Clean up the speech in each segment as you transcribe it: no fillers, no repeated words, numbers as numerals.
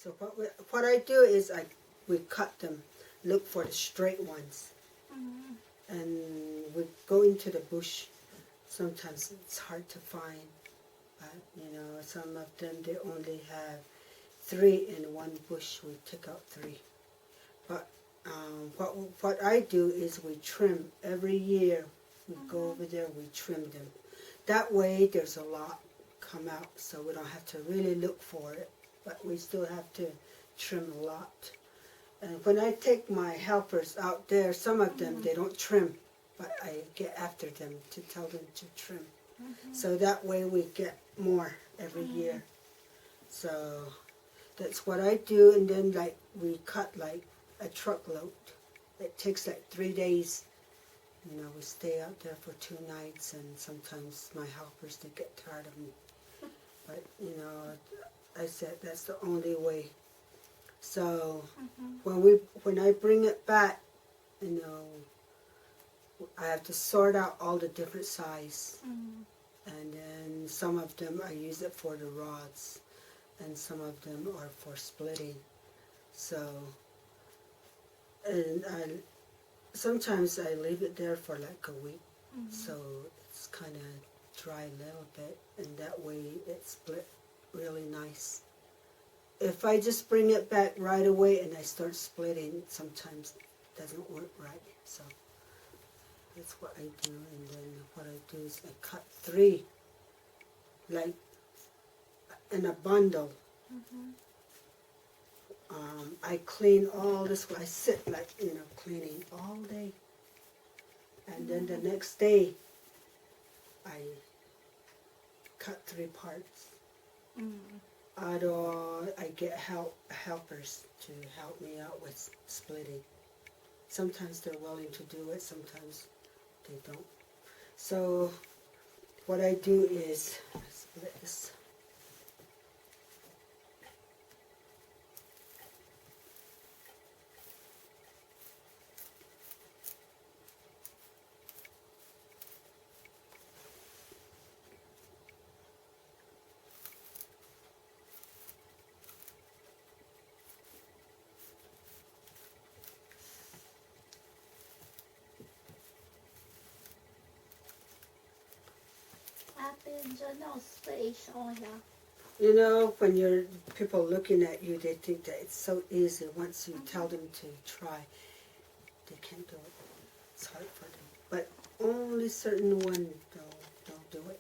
So what I do is we cut them, look for the straight ones, and we go into the bush. Sometimes it's hard to find, but some of them they only have 3 in one bush. We take out 3. But what I do is we trim every year. We go over there, we trim them. That way there's a lot come out, so we don't have to really look for it. But we still have to trim a lot. And when I take my helpers out there, some of them they don't trim, but I get after them to tell them to trim. So that way we get more every year. So that's what I do, and then we cut a truckload. It takes 3 days. We stay out there for 2 nights, and sometimes my helpers, they get tired of me. But, I said that's the only way. So when I bring it back, I have to sort out all the different size. And then some of them I use it for the rods, and some of them are for splitting. So, and sometimes I leave it there for a week, so it's kind of dry a little bit, and that way it split really nice. If I just bring it back right away and I start splitting, sometimes it doesn't work right. So that's what I do, and then what I do is I cut 3, in a bundle. I clean all this. I sit cleaning all day, and then the next day I cut 3 parts. I get helpers to help me out with splitting. Sometimes they're willing to do it, sometimes they don't. So what I do is split this. When people looking at you, they think that it's so easy. Once you tell them to try, they can't do it. It's hard for them. But only certain ones don't do it.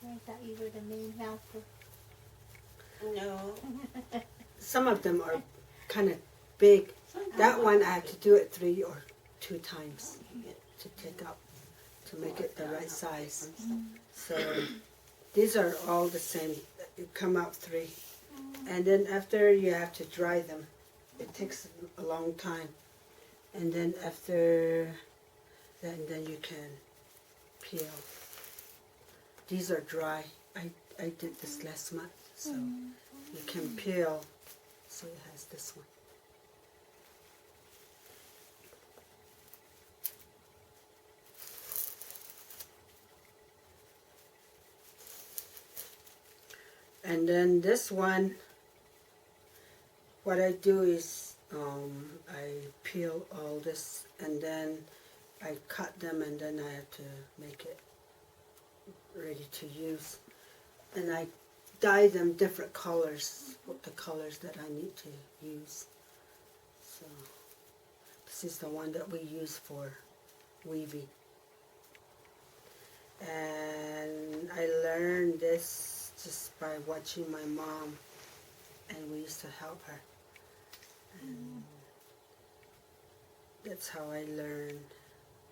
I thought you were the main helper. No. Some of them are kind of big. That one I have to do it 3 or 2 times to take out, to make it the right size. So these are all the same. You come out 3. And then after you have to dry them. It takes a long time. And then after that, then you can peel. These are dry. I did this last month, so you can peel. So it has this one. And then this one, what I do is I peel all this, and then I cut them, and then I have to make it ready to use. And I dye them different colors, the colors that I need to use. So this is the one that we use for weaving. And I learned this just by watching my mom and we used to help her. And that's how I learned.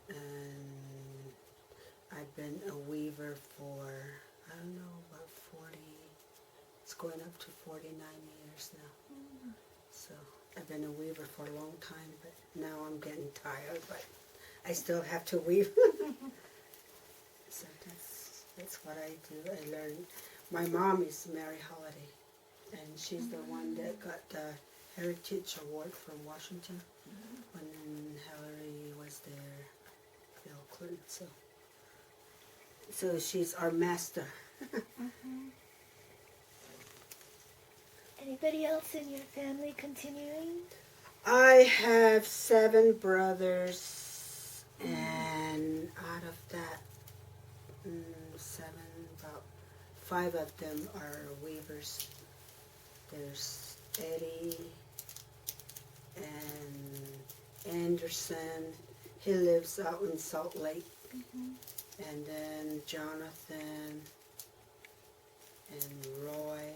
And I've been a weaver for, I don't know, about 40, it's going up to 49 years now. So I've been a weaver for a long time, but now I'm getting tired, but I still have to weave. So that's what I do. I learned. My mom is Mary Holiday, and she's the one that got the Heritage Award from Washington when Hillary was there, Bill Clinton. So she's our master. Anybody else in your family continuing? I have 7 brothers, and out of that, 7, about 5 of them are weavers. There's Eddie and Anderson. He lives out in Salt Lake. And then Jonathan and Roy,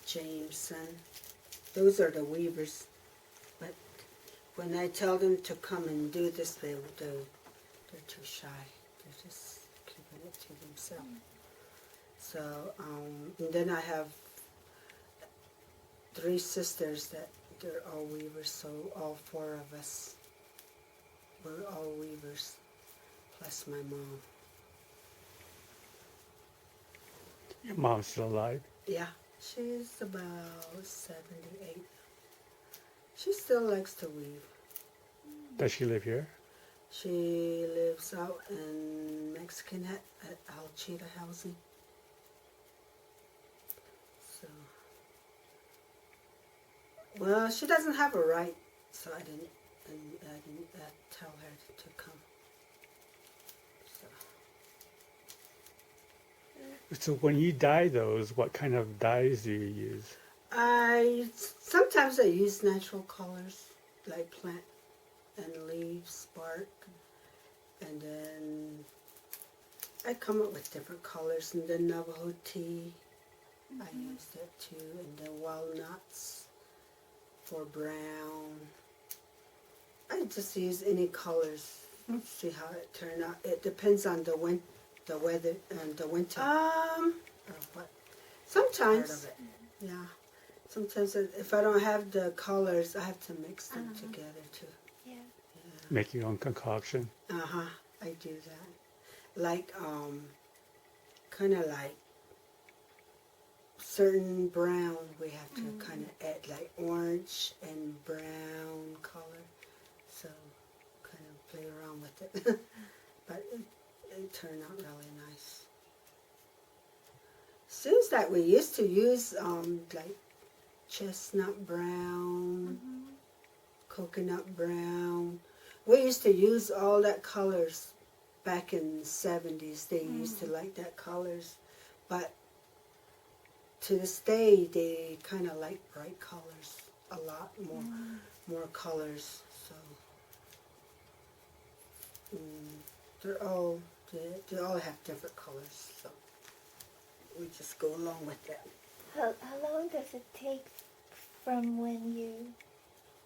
Jameson. Those are the weavers. But when I tell them to come and do this, they're too shy. They're just keeping it to themselves. So, and then I have 3 sisters that they're all weavers, so all 4 of us, we're all weavers, plus my mom. Your mom's still alive? Yeah, she's about 78. She still likes to weave. Does she live here? She lives out in Mexican Hat at Alchita Housing. So, well, she doesn't have a right, so I didn't tell her to come. So when you dye those, what kind of dyes do you use? Sometimes I use natural colors like plant and leaves, bark, and then I come up with different colors. And then Navajo tea, I used it too, and then walnuts for brown. I just use any colors. See how it turned out. It depends on the weather and the winter. Or what? Sometimes, yeah. Sometimes if I don't have the colors, I have to mix them together too. Yeah. Make your own concoction? I do that. Like, kind of like certain brown, we have to kind of add like orange and brown color. So, kind of play around with it. But it turned out really nice. Seems like we used to use like chestnut brown, coconut brown. We used to use all that colors back in the 70s. They used to like that colors. But to this day, they kind of like bright colors a lot more colors. So they all have different colors. So we just go along with that. How long does it take from when you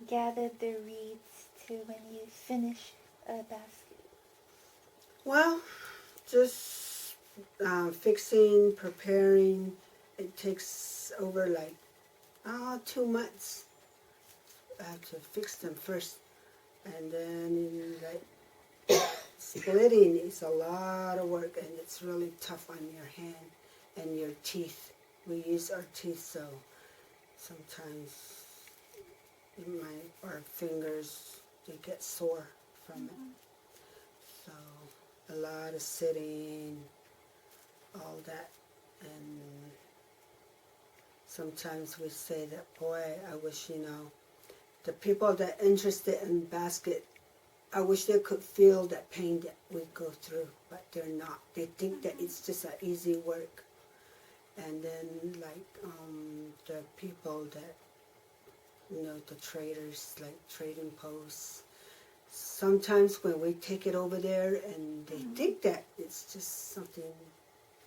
gather the reeds to when you finish a basket? Well, just fixing, preparing. It takes over like 2 months. I have to fix them first, and then like splitting is a lot of work, and it's really tough on your hand and your teeth. We use our teeth, so sometimes our fingers, they get sore from it. So a lot of sitting, all that, and sometimes we say that, boy, I wish, the people that are interested in basket, I wish they could feel that pain that we go through, but they're not. They think that it's just an easy work. And then, like, the people that, the traders, like trading posts, sometimes when we take it over there and they think that it's just something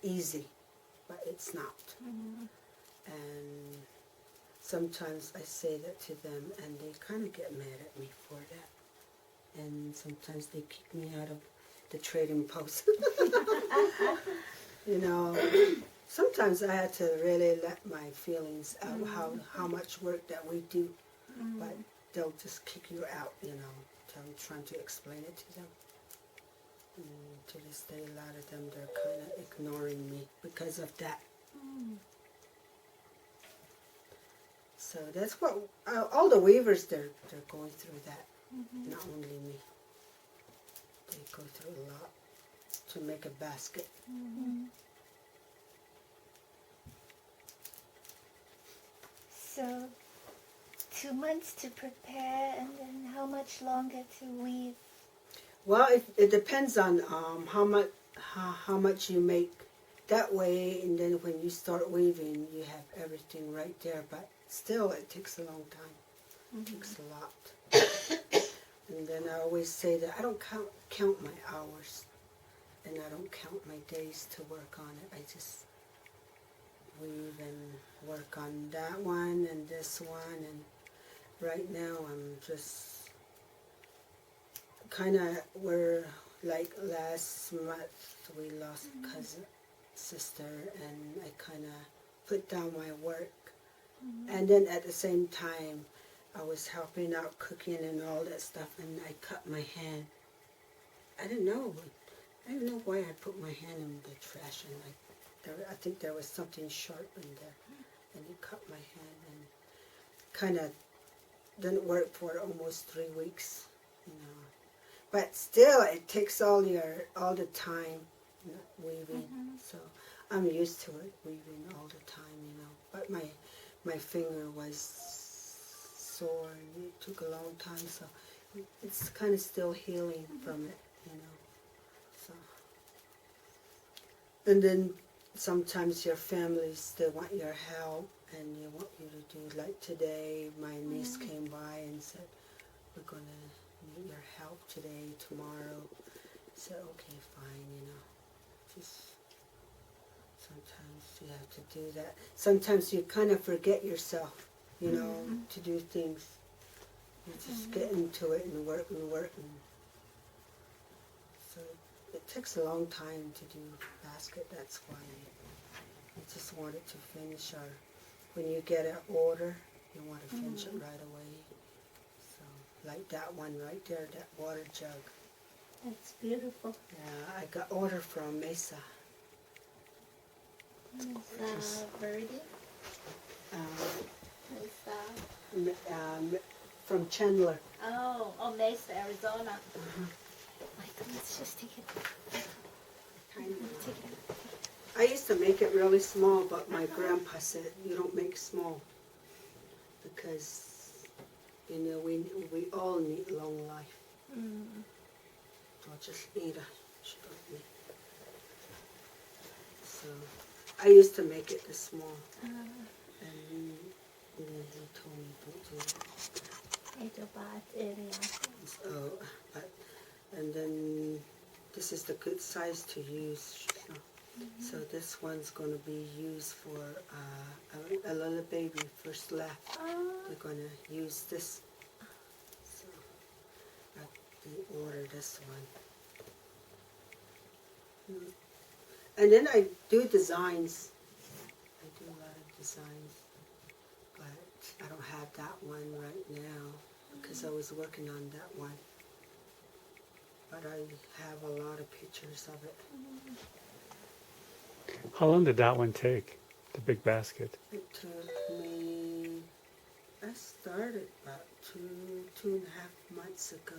easy, but it's not. And sometimes I say that to them, and they kind of get mad at me for that. And sometimes they kick me out of the trading post. You know, sometimes I had to really let my feelings out, how much work that we do. But they'll just kick you out, you know. I'm trying to explain it to them. And to this day, a lot of them, they're kind of ignoring me because of that. So that's what, all the weavers, they're going through that. Not only me. They go through a lot to make a basket. So 2 months to prepare, and then how much longer to weave? Well, it depends on how much you make that way, and then when you start weaving, you have everything right there. But still, it takes a long time. It takes a lot. And then I always say that I don't count my hours, and I don't count my days to work on it. I just weave and work on that one and this one, and right now I'm just kind of, we're like last month we lost a cousin, sister, and I kind of put down my work. And then at the same time I was helping out cooking and all that stuff, and I cut my hand. I didn't know why I put my hand in the trash, and I think there was something sharp in there, and it cut my hand, and kind of didn't work for almost 3 weeks, you know. But still, it takes all the time weaving, so I'm used to it, weaving all the time, you know. But my finger was sore, and it took a long time, so it's kind of still healing from it, you know. So, and then sometimes your families, they want your help, and they want you to do, like today, my niece came by and said, we're going to need your help today, tomorrow. I said, okay, fine, you know. Just sometimes you have to do that. Sometimes you kind of forget yourself, you know, to do things. You just get into it and work. And so it takes a long time to do basket. That's why I just wanted to finish when you get an order, you want to finish it right away. So like that one right there, that water jug. That's beautiful. Yeah, I got order from Mesa. Mesa Verde. Mesa. From Chandler. Oh, Mesa, Arizona. Michael, let's just take it. Take it. I used to make it really small, but my grandpa said, you don't make small. Because, you know, we all need long life. Don't just eat it. So, I used to make it this small. And then he told me, don't do that. Ito bad area. So, and then this is the good size to use. So this one's going to be used for a little baby first left. They're going to use this. So I order this one. And then I do designs. I do a lot of designs. But I don't have that one right now because I was working on that one. But I have a lot of pictures of it. How long did that one take, the big basket? It took me, I started about two and a half months ago.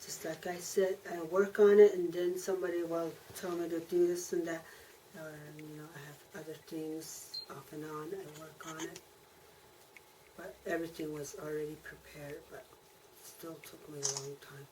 Just like I said, I work on it, and then somebody will tell me to do this and that. Or, you know, I have other things off and on, I work on it. But everything was already prepared, but it still took me a long time.